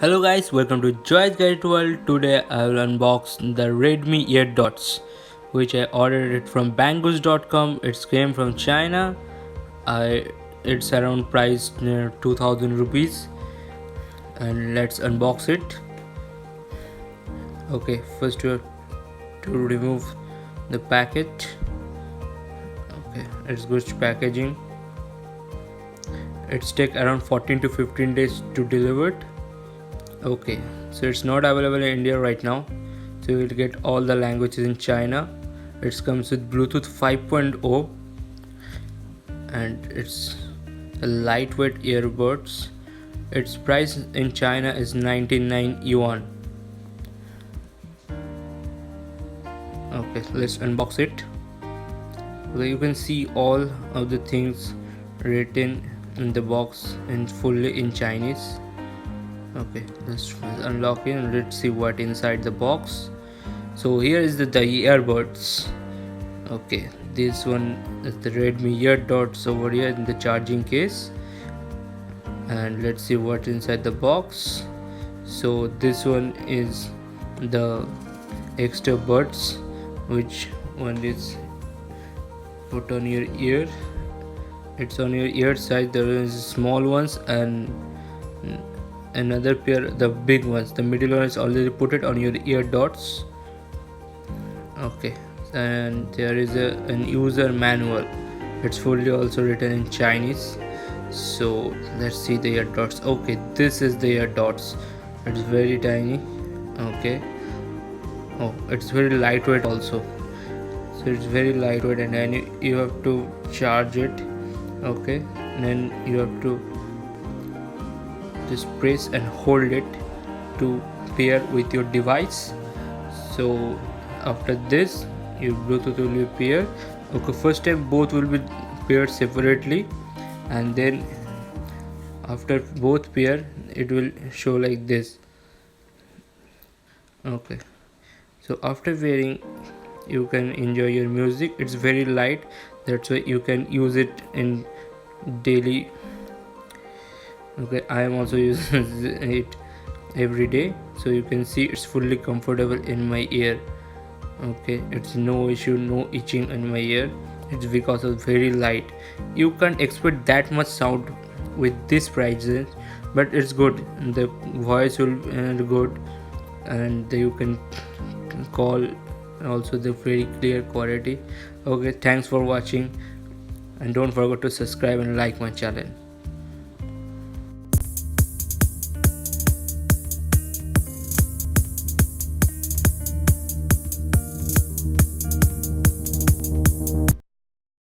Hello guys, welcome to Joy's Gadget World. Today I will unbox the Redmi AirDots, which I ordered it from Bangus.com. It came from China. It's around priced near 2000 rupees, and let's unbox it. Okay, first you have to remove the packet. Okay, it's good packaging. It's take around 14 to 15 days to deliver it. Okay, so it's not available in India right now, so you will get all the languages in China. It comes with Bluetooth 5.0 and it's a lightweight earbuds. Its price in China is 99 yuan. Okay, let's unbox it. So you can see all of the things written in the box in fully in Chinese. Okay, let's unlock it and let's see what inside the box. So here is the earbuds. Okay, this one is the Redmi AirDots over here in the charging case, and let's see what inside the box. So this one is the extra buds, which one is put on your ear. It's on your ear side. There is small ones and another pair, the big ones. The middle one is already put it on your ear dots. Okay, and there is an user manual. It's fully also written in Chinese. So let's see the ear dots. Okay, this is the ear dots. It's very tiny. Okay, oh, it's very lightweight also. So it's very lightweight, and then you have to charge it. Okay, and then you have to just press and hold it to pair with your device. So after this your Bluetooth will be paired. Okay, first time both will be paired separately, and then after both pair it will show like this. Okay, so after wearing you can enjoy your music. It's very light, that's why you can use it in daily. Okay, I am also using it every day, so you can see it's fully comfortable in my ear. Okay, it's no issue, no itching in my ear. It's because of very light. You can't expect that much sound with this prices, but it's good. The voice will be good, and you can call also the very clear quality. Okay, thanks for watching, and don't forget to subscribe and like my channel.